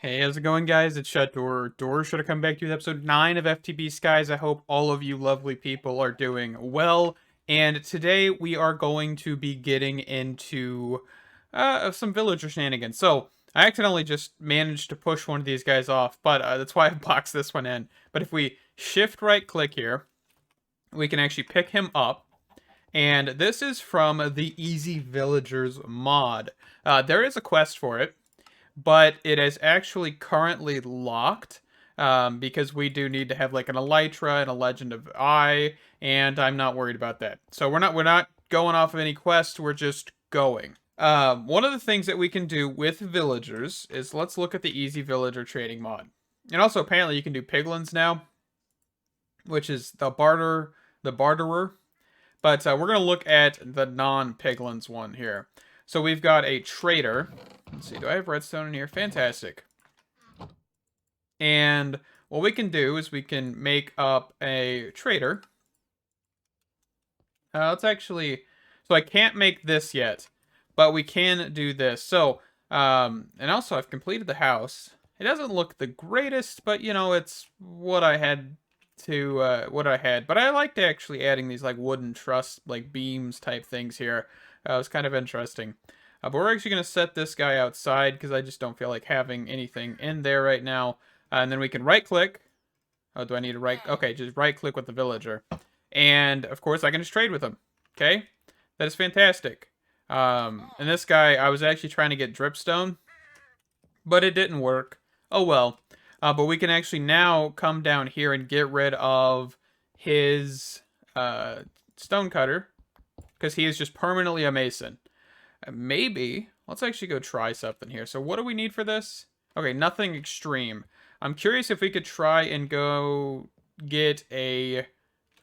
Hey, how's it going, guys? It's Shut Door. Door should have come back to you with episode 9 of FTB Skies. I hope all of you lovely people are doing well. And today we are going to be getting into some villager shenanigans. So, I accidentally just managed to push one of these guys off, but that's why I boxed this one in. But if we shift right click here, we can actually pick him up. And this is from the Easy Villagers mod. There is a quest for it, but it is actually currently locked because we do need to have like an Elytra and a Legend of Eye, and I'm not worried about that. So we're not going off of any quest. We're just going. One of the things that we can do with villagers is let's look at the Easy Villager trading mod, and also apparently you can do piglins now, which is the barterer. But we're gonna look at the non-piglins one here. So we've got a trader. Let's see, do I have redstone in here? Fantastic. And what we can do is we can make up a trader. Let's actually... So I can't make this yet, but we can do this. So, and also I've completed the house. It doesn't look the greatest, but you know, it's what I had to, what I had. But I liked actually adding these like wooden truss, like beams type things here. It was kind of interesting. But we're actually going to set this guy outside because I just don't feel like having anything in there right now. And then we can right click. Oh, do I need to right? Okay, just right click with the villager. And of course I can just trade with him. Okay, that is fantastic. And this guy, I was actually trying to get dripstone, but it didn't work. Oh well. But we can actually now come down here and get rid of his stone cutter because he is just permanently a mason. Maybe, let's actually go try something here. So what do we need for this? Okay, nothing extreme. I'm curious if we could try and go get a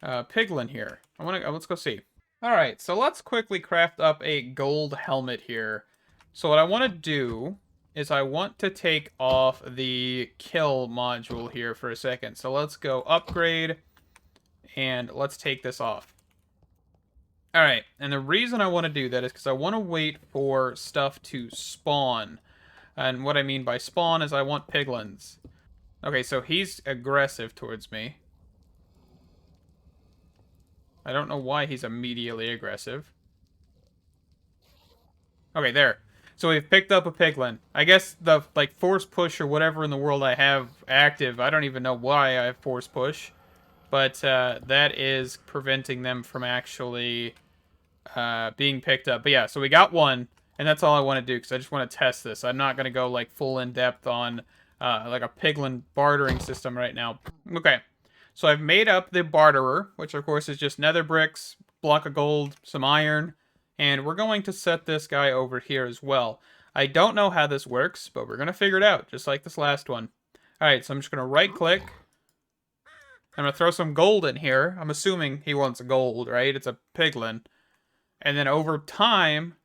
piglin here. Let's go see. All right, so let's quickly craft up a gold helmet here. So what I want to do is I want to take off the kill module here for a second. So let's go upgrade and let's take this off. All right, and the reason I want to do that is because I want to wait for stuff to spawn. And what I mean by spawn is I want piglins. Okay, so he's aggressive towards me. I don't know why he's immediately aggressive. Okay, there. So we've picked up a piglin. I guess the like force push or whatever in the world I have active, I don't even know why I have force push. But that is preventing them from actually being picked up. But yeah, so we got one, and that's all I want to do because I just want to test this. I'm not going to go like full in depth on like a piglin bartering system right now. Okay, so I've made up the barterer, which of course is just nether bricks, block of gold, some iron, and we're going to set this guy over here as well. I don't know how this works, but we're going to figure it out, just like this last one. All right, so I'm just going to right click. I'm going to throw some gold in here. I'm assuming he wants gold, right? It's a piglin. And then over time,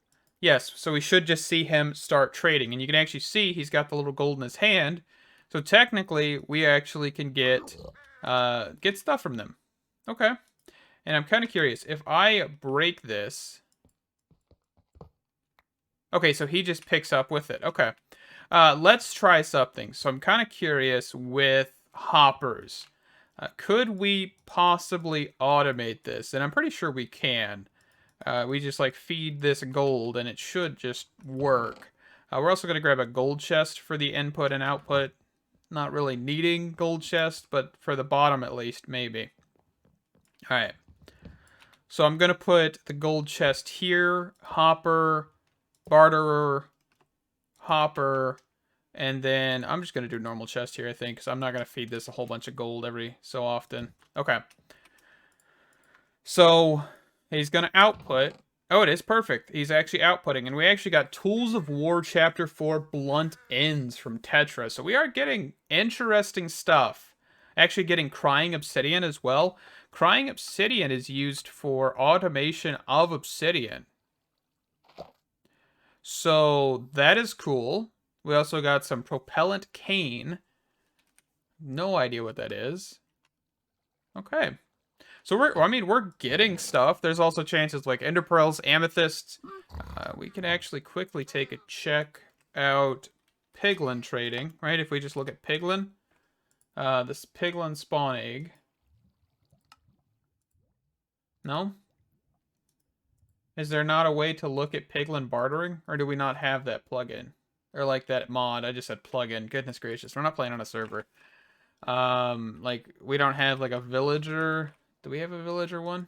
yes, so we should just see him start trading. And you can actually see he's got the little gold in his hand. So technically, we actually can get stuff from them. Okay. And I'm kind of curious. If I break this... Okay, so he just picks up with it. Okay. Let's try something. So I'm kind of curious with hoppers. Could we possibly automate this? And I'm pretty sure we can. We just like feed this gold and it should just work. We're also going to grab a gold chest for the input and output. Not really needing gold chest, but for the bottom at least, maybe. Alright. So I'm going to put the gold chest here, hopper, barterer, hopper, and then I'm just going to do normal chest here, I think, because I'm not going to feed this a whole bunch of gold every so often. Okay. So he's going to output. Oh, it is perfect. He's actually outputting. And we actually got Tools of War Chapter 4 Blunt Ends from Tetra. So we are getting interesting stuff. Actually getting Crying Obsidian as well. Crying Obsidian is used for automation of obsidian. So that is cool. We also got some Propellant Cane. No idea what that is. Okay. So we're getting stuff. There's also chances like ender pearls, amethysts. We can actually quickly take a check out Piglin trading, right? If we just look at Piglin, this Piglin spawn egg. No? Is there not a way to look at Piglin bartering? Or do we not have that plugin? Or like that mod, I just said plugin. Goodness gracious, we're not playing on a server. Like, we don't have like a villager. Do we have a villager one?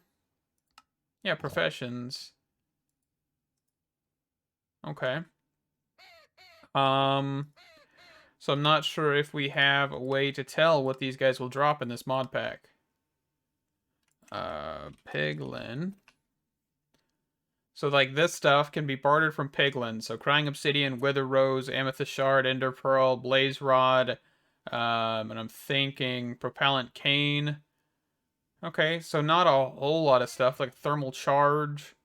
Yeah, professions. Okay. So I'm not sure if we have a way to tell what these guys will drop in this mod pack. Piglin. So, like, this stuff can be bartered from Piglin. So, Crying Obsidian, Wither Rose, Amethyst Shard, Ender Pearl, Blaze Rod, and I'm thinking Propellant Cane. Okay, so not a whole lot of stuff, like Thermal Charge.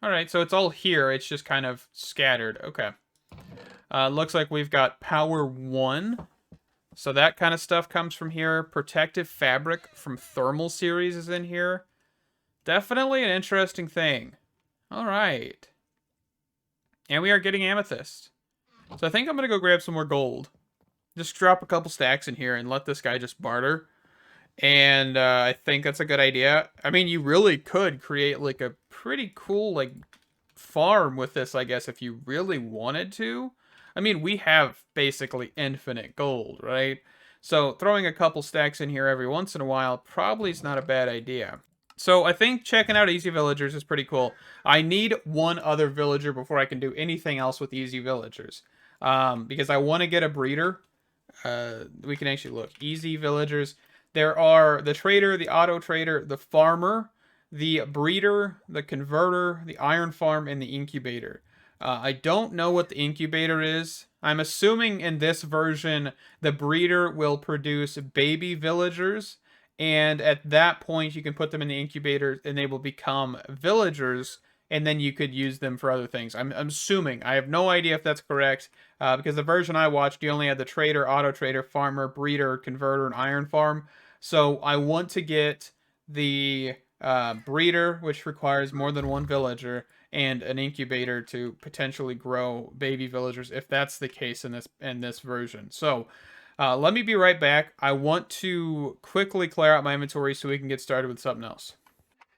Alright, so it's all here, it's just kind of scattered. Okay. Looks like we've got Power 1. So that kind of stuff comes from here. Protective Fabric from Thermal series is in here. Definitely an interesting thing. Alright. And we are getting Amethyst. So I think I'm going to go grab some more gold. Just drop a couple stacks in here and let this guy just barter. And I think that's a good idea. I mean, you really could create like a pretty cool like farm with this, I guess, if you really wanted to. I mean, we have basically infinite gold, right? So throwing a couple stacks in here every once in a while probably is not a bad idea. So I think checking out Easy Villagers is pretty cool. I need one other villager before I can do anything else with Easy Villagers. Because I want to get a breeder. We can actually look. Easy Villagers. There are the trader, the auto trader, the farmer, the breeder, the converter, the iron farm, and the incubator. I don't know what the incubator is. I'm assuming in this version, the breeder will produce baby villagers. And at that point, you can put them in the incubator and they will become villagers. And then you could use them for other things. I'm assuming. I have no idea if that's correct. Because the version I watched, you only had the trader, auto trader, farmer, breeder, converter, and iron farm. So I want to get the breeder, which requires more than one villager, and an incubator to potentially grow baby villagers, if that's the case in this version. So let me be right back. I want to quickly clear out my inventory so we can get started with something else.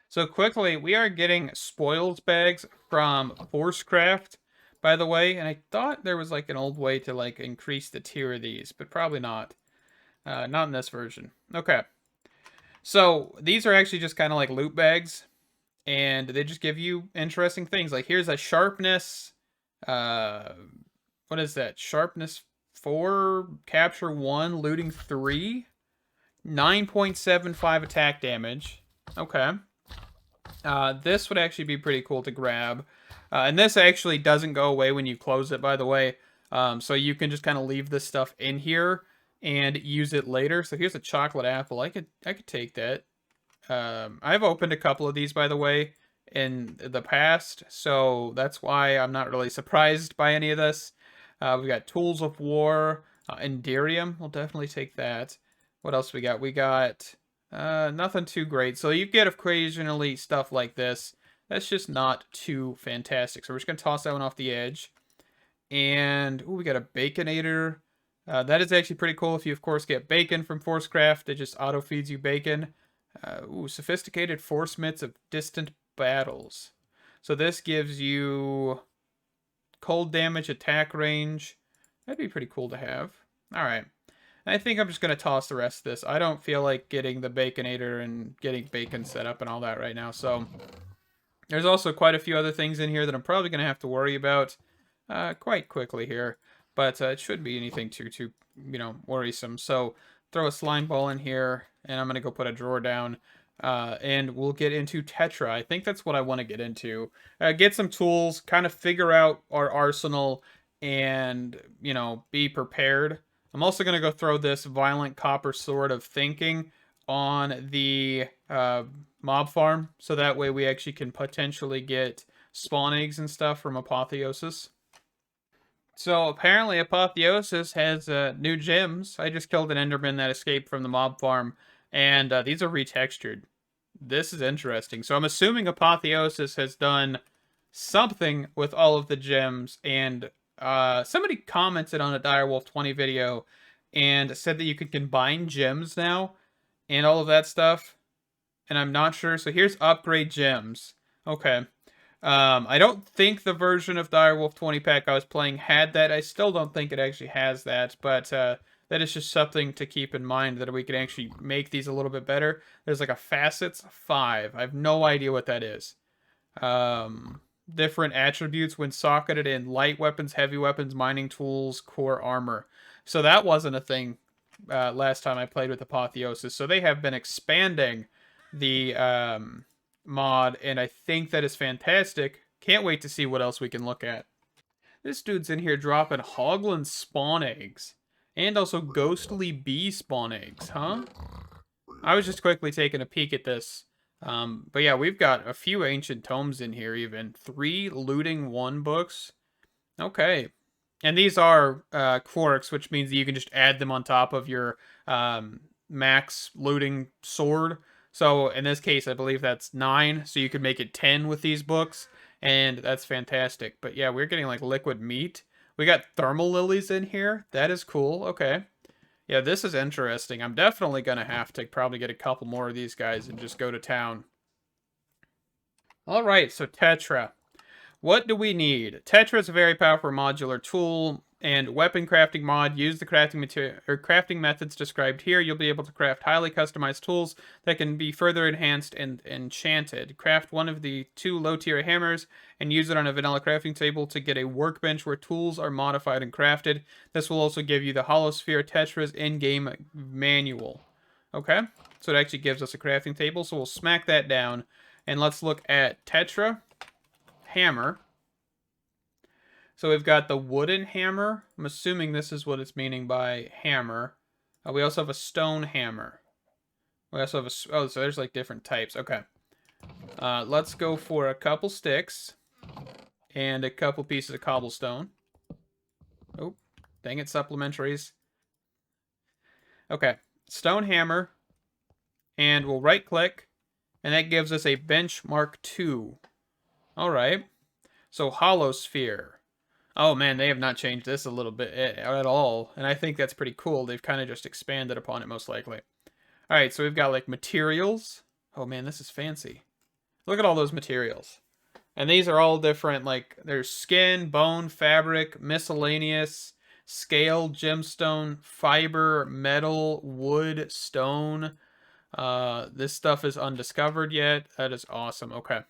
So quickly, we are getting spoils bags from Forcecraft, by the way, and I thought there was like an old way to like increase the tier of these, but probably not. Not in this version. Okay. So these are actually just kind of like loot bags, and they just give you interesting things. Like here's a sharpness, what is that? Sharpness 4, capture 1, looting 3, 9.75 attack damage. Okay. This would actually be pretty cool to grab. And this actually doesn't go away when you close it, by the way. So you can just kind of leave this stuff in here and use it later. So here's a chocolate apple. I could take that. I've opened a couple of these, by the way, in the past, so that's why I'm not really surprised by any of this. We've got Tools of War, Enderium. We'll definitely take that. What else we got? We got nothing too great. So you get occasionally stuff like this. That's just not too fantastic. So we're just going to toss that one off the edge. And ooh, we got a Baconator. That is actually pretty cool if you, of course, get bacon from Forcecraft. It just auto-feeds you bacon. Ooh, Sophisticated Forcements of Distant Battles. So this gives you cold damage, attack range. That'd be pretty cool to have. Alright. I think I'm just going to toss the rest of this. I don't feel like getting the Baconator and getting bacon set up and all that right now. So there's also quite a few other things in here that I'm probably going to have to worry about quite quickly here. But it shouldn't be anything too, worrisome. So throw a slime ball in here, and I'm going to go put a drawer down. And we'll get into Tetra. I think that's what I want to get into. Get some tools, kind of figure out our arsenal, and, be prepared. I'm also going to go throw this Violent Copper Sword of Thinking on the mob farm. So that way we actually can potentially get spawn eggs and stuff from Apotheosis. So apparently Apotheosis has new gems. I just killed an enderman that escaped from the mob farm, and these are retextured. This is interesting. So I'm assuming Apotheosis has done something with all of the gems, and somebody commented on a Direwolf 20 video and said that you could combine gems now and all of that stuff. And I'm not sure. So here's upgrade gems. Okay. I don't think the version of Direwolf 20 pack I was playing had that. I still don't think it actually has that, but that is just something to keep in mind, that we can actually make these a little bit better. There's like a facets 5. I have no idea what that is. Different attributes when socketed in light weapons, heavy weapons, mining tools, core armor. So that wasn't a thing last time I played with Apotheosis. So they have been expanding the mod, and I think that is fantastic. Can't wait to see what else we can look at. This dude's in here dropping Hoglin spawn eggs. And also ghostly bee spawn eggs, huh? I was just quickly taking a peek at this. But yeah, we've got a few ancient tomes in here even. 3 looting 1 books. Okay. And these are quarks, which means that you can just add them on top of your max looting sword. So in this case, I believe that's 9. So you could make it 10 with these books. And that's fantastic. But yeah, we're getting like liquid meat. We got thermal lilies in here. That is cool. Okay. Yeah, this is interesting. I'm definitely going to have to probably get a couple more of these guys and just go to town. All right, so Tetra. What do we need? Tetra is a very powerful modular tool and weapon crafting mod. Use the crafting methods described here. You'll be able to craft highly customized tools that can be further enhanced and enchanted. Craft one of the 2 low-tier hammers and use it on a vanilla crafting table to get a workbench where tools are modified and crafted. This will also give you the Holosphere Tetra's in-game manual. Okay, so it actually gives us a crafting table, so we'll smack that down. And let's look at Tetra hammer. So we've got the wooden hammer. I'm assuming this is what it's meaning by hammer. We also have a stone hammer. We also have a... Oh, so there's like different types. Okay. Let's go for a couple sticks. And a couple pieces of cobblestone. Oh, dang it, supplementaries. Okay. Stone hammer. And we'll right click. And that gives us a benchmark 2. Alright. So Holosphere. Oh man, they have not changed this a little bit at all. And I think that's pretty cool. They've kind of just expanded upon it most likely. Alright, so we've got like materials. Oh man, this is fancy. Look at all those materials. And these are all different, like there's skin, bone, fabric, miscellaneous, scale, gemstone, fiber, metal, wood, stone. This stuff is undiscovered yet. That is awesome. Okay.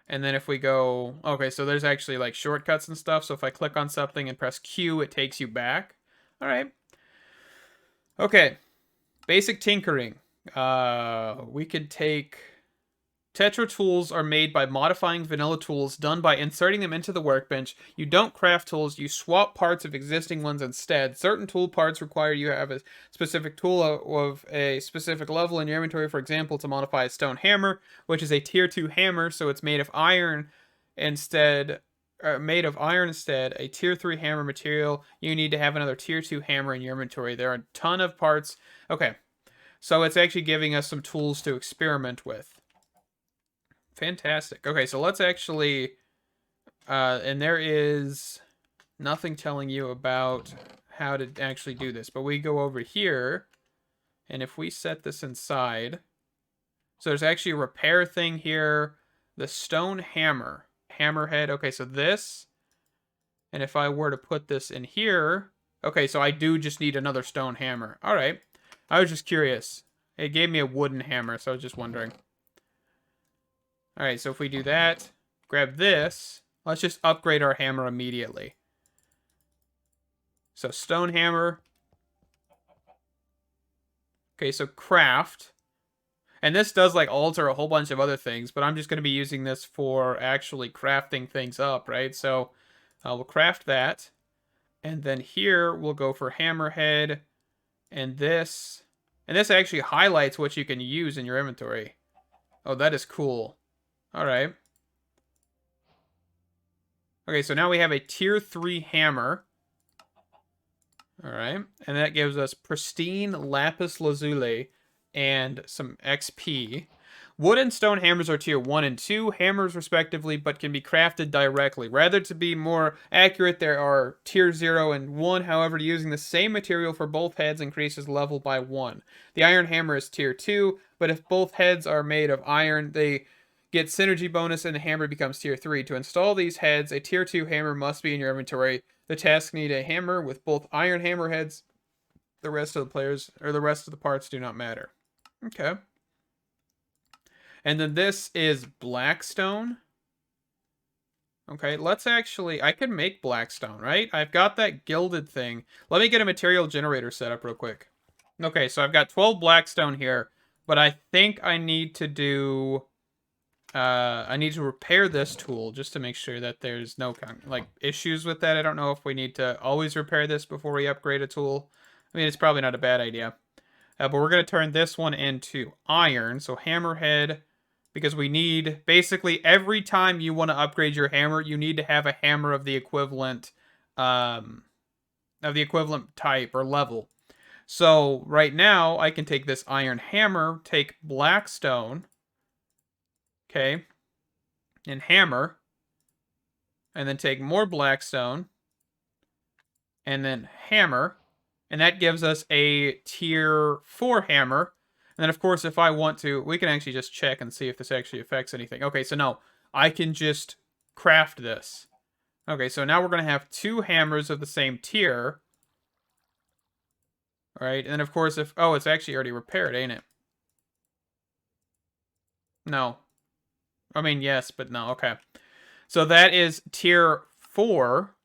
And then if we go... Okay, so there's actually like shortcuts and stuff. So if I click on something and press Q, it takes you back. All right. Okay. Basic tinkering. We could take... Tetra tools are made by modifying vanilla tools done by inserting them into the workbench. You don't craft tools, you swap parts of existing ones instead. Certain tool parts require you to have a specific tool of a specific level in your inventory. For example, to modify a stone hammer, which is a tier 2 hammer, so it's made of iron instead. A tier 3 hammer material. You need to have another tier 2 hammer in your inventory. There are a ton of parts. Okay, so it's actually giving us some tools to experiment with. Fantastic. Okay, so let's actually... and there is nothing telling you about how to actually do this. But we go over here, and if we set this inside... So there's actually a repair thing here. The stone hammer. Hammerhead. Okay, so this... And if I were to put this in here... Okay, so I do just need another stone hammer. Alright. I was just curious. It gave me a wooden hammer, so I was just wondering. Alright, so if we do that, grab this, let's just upgrade our hammer immediately. So stone hammer. Okay, so craft. And this does like alter a whole bunch of other things, but I'm just going to be using this for actually crafting things up, right? So we'll craft that. And then here we'll go for hammerhead and this. And this actually highlights what you can use in your inventory. Oh, that is cool. Alright. Okay, so now we have a tier 3 hammer. Alright. And that gives us pristine lapis lazuli and some XP. Wood and stone hammers are tier 1 and 2 hammers respectively, but can be crafted directly. Rather, to be more accurate, there are tier 0 and 1. However, using the same material for both heads increases level by 1. The iron hammer is tier 2, but if both heads are made of iron, they get synergy bonus and the hammer becomes tier 3. To install these heads, a tier 2 hammer must be in your inventory. The tasks need a hammer with both iron hammer heads. The rest of the players, or the rest of the parts do not matter. Okay. And then this is Blackstone. Okay, let's actually... I can make Blackstone, right? I've got that gilded thing. Let me get a material generator set up real quick. Okay, so I've got 12 Blackstone here, but I think I need to do... I need to repair this tool just to make sure that there's no issues with that. I don't know if we need to always repair this before we upgrade a tool. I mean, it's probably not a bad idea. But we're going to turn this one into iron, so hammerhead... Because we need, basically, every time you want to upgrade your hammer, you need to have a hammer of the equivalent type or level. So right now, I can take this iron hammer, take Blackstone, okay, and hammer, and then take more Blackstone, and then hammer, and that gives us a tier 4 hammer. And then, of course, if I want to, we can actually just check and see if this actually affects anything. Okay, so no, I can just craft this. Okay, so now we're going to have 2 hammers of the same tier. All right, and then, of course, if... Oh, it's actually already repaired, ain't it? No. I mean, yes, but no. Okay. So that is tier 4.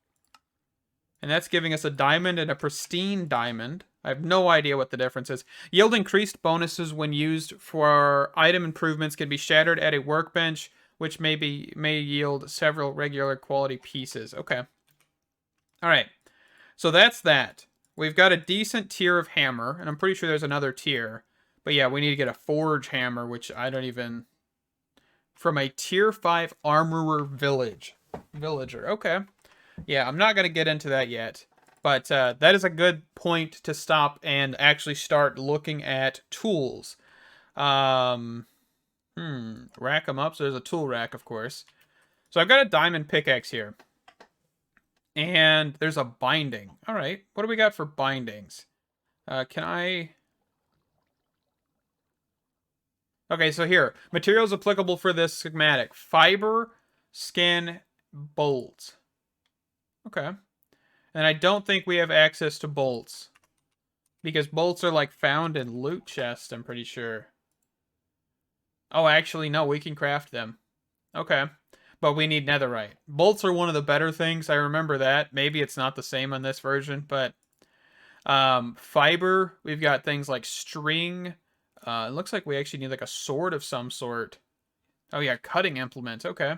And that's giving us a diamond and a pristine diamond. I have no idea what the difference is. Yield increased bonuses when used for item improvements can be shattered at a workbench, which may yield several regular quality pieces. Okay. All right. So that's that. We've got a decent tier of hammer, and I'm pretty sure there's another tier. But yeah, we need to get a forge hammer, which I don't even... From a tier 5 armorer villager. Okay. Yeah, I'm not going to get into that yet. But that is a good point to stop and actually start looking at tools. Rack them up. So there's a tool rack, of course. So I've got a diamond pickaxe here. And there's a binding. All right. What do we got for bindings? Can I... Okay, so here. Materials applicable for this schematic. Fiber, skin, bolts. Okay. And I don't think we have access to bolts. Because bolts are, like, found in loot chests, I'm pretty sure. Oh, actually, no, we can craft them. Okay. But we need netherite. Bolts are one of the better things, I remember that. Maybe it's not the same on this version, but... fiber, we've got things like string. It looks like we actually need, like, a sword of some sort. Oh, yeah, cutting implements, okay.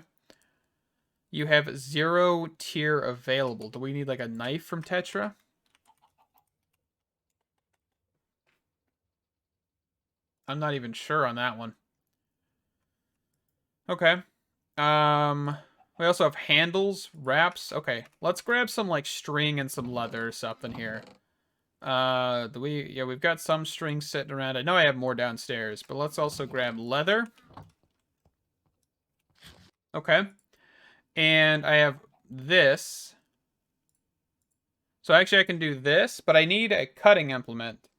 You have 0 tier available. Do we need, like, a knife from Tetra? I'm not even sure on that one. Okay. We also have handles, wraps. Okay, let's grab some, like, string and some leather or something here. Yeah, we've got some string sitting around. I know I have more downstairs, but let's also grab leather. Okay. And I have this. So actually I can do this, but I need a cutting implement.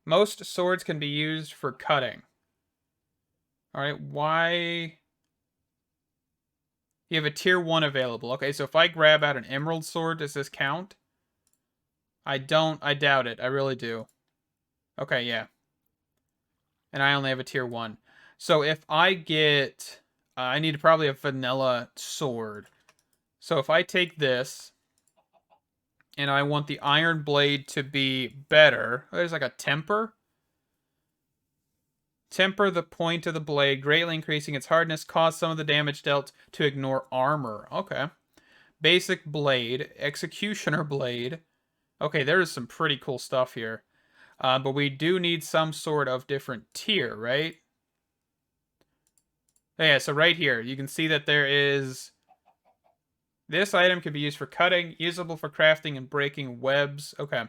Most swords can be used for cutting. Alright, why... You have a tier 1 available. Okay, so if I grab out an emerald sword, does this count? I doubt it. I really do. Okay, yeah. And I only have a tier 1. So if I get... I need probably a vanilla sword. So if I take this, and I want the iron blade to be better, there's like a temper. Temper the point of the blade, greatly increasing its hardness, cause some of the damage dealt to ignore armor. Okay. Basic blade, executioner blade. Okay, there's some pretty cool stuff here. But we do need some sort of different tier, right? Yeah, so right here, you can see that there is... This item can be used for cutting, usable for crafting and breaking webs. Okay.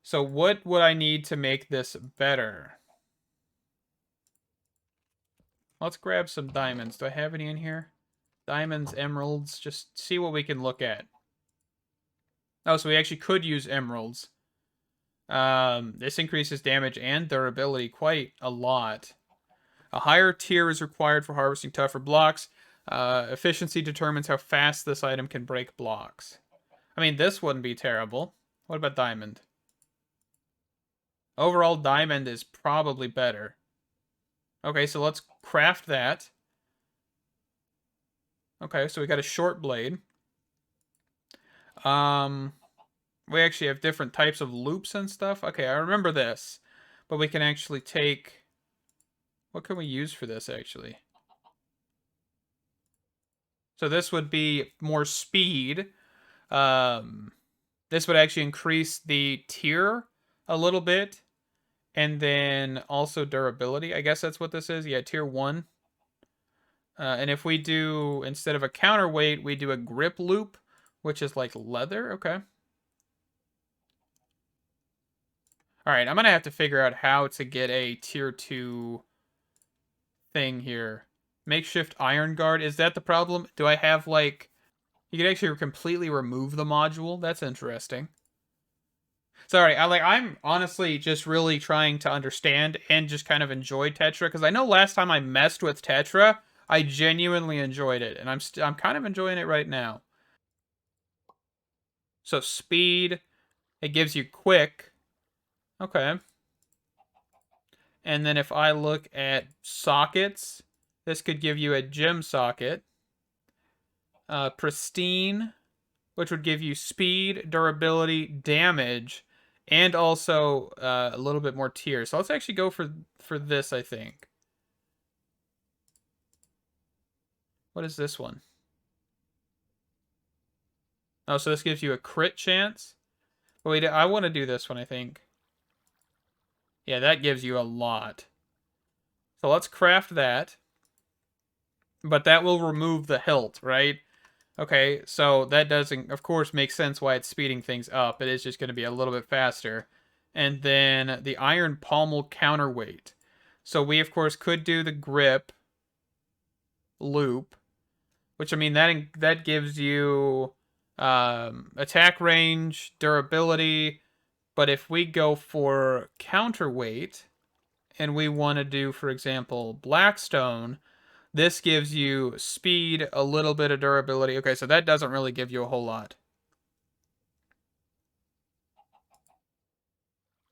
So what would I need to make this better? Let's grab some diamonds. Do I have any in here? Diamonds, emeralds, just see what we can look at. Oh, so we actually could use emeralds. This increases damage and durability quite a lot. A higher tier is required for harvesting tougher blocks. Efficiency determines how fast this item can break blocks. I mean, this wouldn't be terrible. What about diamond? Overall, diamond is probably better. Okay, so let's craft that. Okay, so we got a short blade. We actually have different types of loops and stuff. Okay, I remember this. But we can actually take... What can we use for this, actually? So this would be more speed. This would actually increase the tier a little bit. And then also durability. I guess that's what this is. Yeah, tier 1. And if we do, instead of a counterweight, we do a grip loop, which is like leather. Okay. All right, I'm going to have to figure out how to get a tier 2 thing here. Makeshift iron guard. Is that the problem? Do I have, like... You can actually completely remove the module. That's interesting. Sorry, I'm honestly just really trying to understand and just kind of enjoy Tetra, because I know last time I messed with Tetra, I genuinely enjoyed it, and I'm kind of enjoying it right now. So speed, it gives you quick. Okay. And then if I look at sockets, this could give you a gem socket. Pristine, which would give you speed, durability, damage, and also a little bit more tier. So let's actually go for this, I think. What is this one? Oh, so this gives you a crit chance? Wait, I want to do this one, I think. Yeah, that gives you a lot. So let's craft that. But that will remove the hilt, right? Okay, so that doesn't, of course, make sense why it's speeding things up. It is just going to be a little bit faster. And then the iron pommel counterweight. So we, of course, could do the grip loop, which, I mean, that gives you attack range, durability. But if we go for counterweight and we want to do, for example, Blackstone, this gives you speed, a little bit of durability. Okay, so that doesn't really give you a whole lot.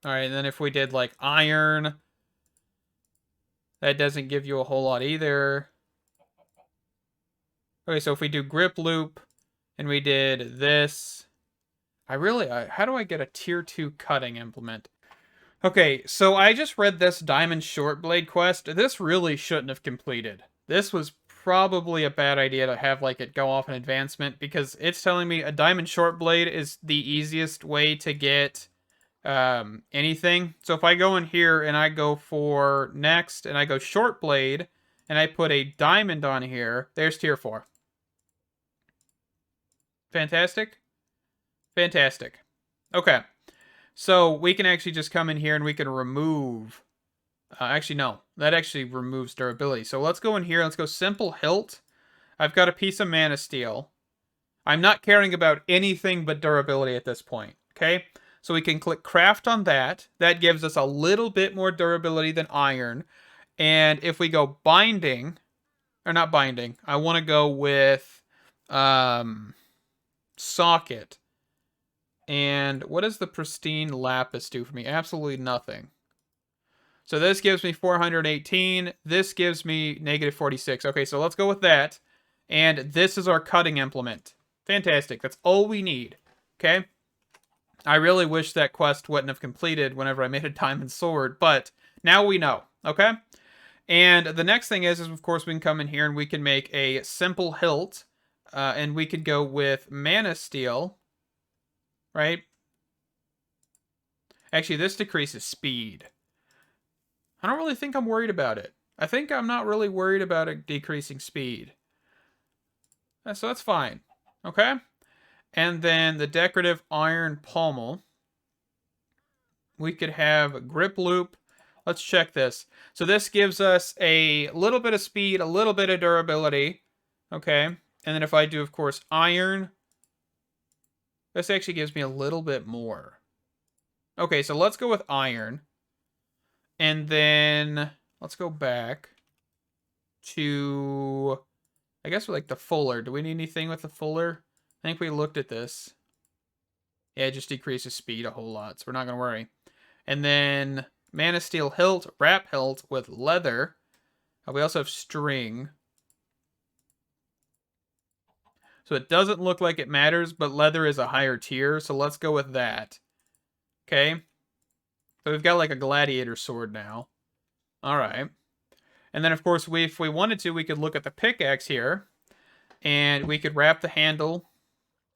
All right, and then if we did like iron, that doesn't give you a whole lot either. Okay, so if we do grip loop and we did this, how do I get a tier 2 cutting implement? Okay, so I just read this Diamond Short Blade quest. This really shouldn't have completed. This was probably a bad idea to have like it go off in advancement, because it's telling me a Diamond Short Blade is the easiest way to get anything. So if I go in here and I go for next and I go Short Blade and I put a diamond on here, there's tier 4. Fantastic. Fantastic. Okay. So we can actually just come in here and we can remove... actually, no. That actually removes durability. So let's go in here. Let's go simple hilt. I've got a piece of mana steel. I'm not caring about anything but durability at this point. Okay? So we can click craft on that. That gives us a little bit more durability than iron. And if we go binding... Or not binding. I want to go with... socket. And what does the pristine lapis do for me? Absolutely nothing. So this gives me 418. This gives me negative 46. Okay, so let's go with that. And this is our cutting implement. Fantastic. That's all we need. Okay? I really wish that quest wouldn't have completed whenever I made a diamond sword, but now we know. Okay? And the next thing is of course, we can come in here and we can make a simple hilt. And we could go with mana steel. Right? Actually, this decreases speed. I don't really think I'm worried about it. I think I'm not really worried about it decreasing speed. So that's fine. Okay? And then the decorative iron pommel. We could have a grip loop. let's check this. So this gives us a little bit of speed, a little bit of durability. Okay. And then if I do, of course, iron, this actually gives me a little bit more. Okay, so let's go with iron. And then let's go back to, I guess, like the fuller. Do we need anything with the fuller? I think we looked at this. Yeah, it just decreases speed a whole lot, so we're not going to worry. And then Man of Steel hilt, wrap hilt with leather. We also have string. So it doesn't look like it matters, but leather is a higher tier, so let's go with that. Okay. So we've got like a gladiator sword now. All right. And then, of course, if we wanted to, we could look at the pickaxe here. And we could wrap the handle.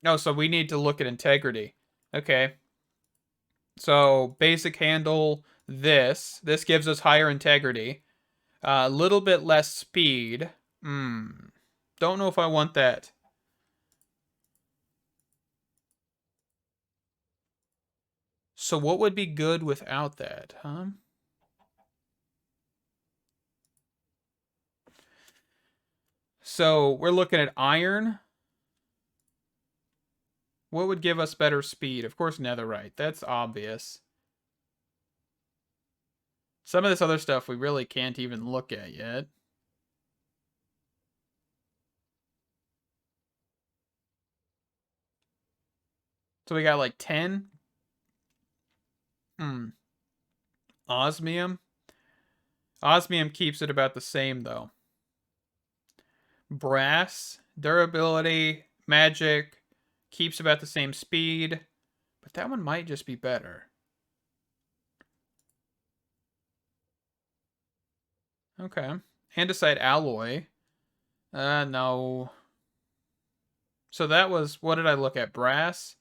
No, so we need to look at integrity. Okay. So basic handle, this. This gives us higher integrity. A little bit less speed. Don't know if I want that. So what would be good without that, huh? So we're looking at iron. What would give us better speed? Of course, netherite. That's obvious. Some of this other stuff we really can't even look at yet. So we got like 10. Osmium. Osmium keeps it about the same, though. Brass, durability, magic, keeps about the same speed. But that one might just be better. Okay. Andesite alloy. No. So that was, what did I look at? Brass?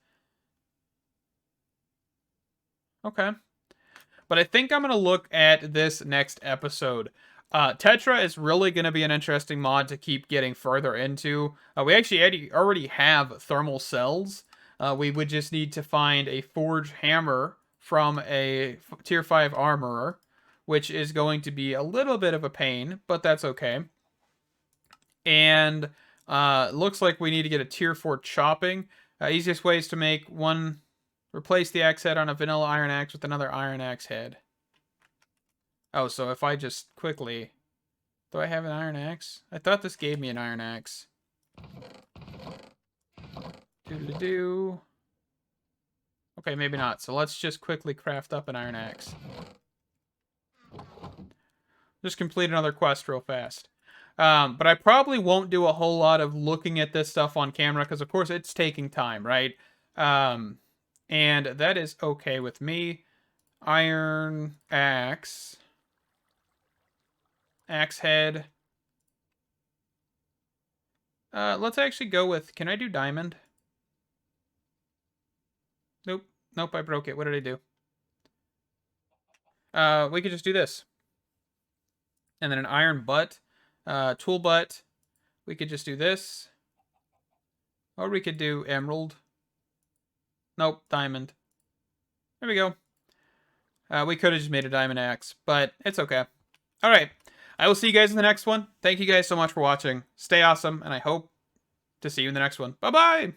Okay. But I think I'm going to look at this next episode. Tetra is really going to be an interesting mod to keep getting further into. We actually already have thermal cells. We would just need to find a forged hammer from a tier 5 armorer, which is going to be a little bit of a pain, but that's okay. And looks like we need to get a tier 4 chopping. Easiest way is to make one, replace the axe head on a vanilla iron axe with another iron axe head. Oh, so if I just quickly... Do I have an iron axe? I thought this gave me an iron axe. Doodle-doo. Okay, maybe not. So let's just quickly craft up an iron axe. Just complete another quest real fast. But I probably won't do a whole lot of looking at this stuff on camera because, of course, it's taking time, right? And that is okay with me. Iron axe. Axe head. Let's actually go with... Can I do diamond? Nope. Nope, I broke it. What did I do? We could just do this. And then an iron butt. Tool butt. We could just do this. Or we could do emerald. Nope, diamond. There we go. We could have just made a diamond axe, but it's okay. All right. I will see you guys in the next one. Thank you guys so much for watching. Stay awesome, and I hope to see you in the next one. Bye-bye!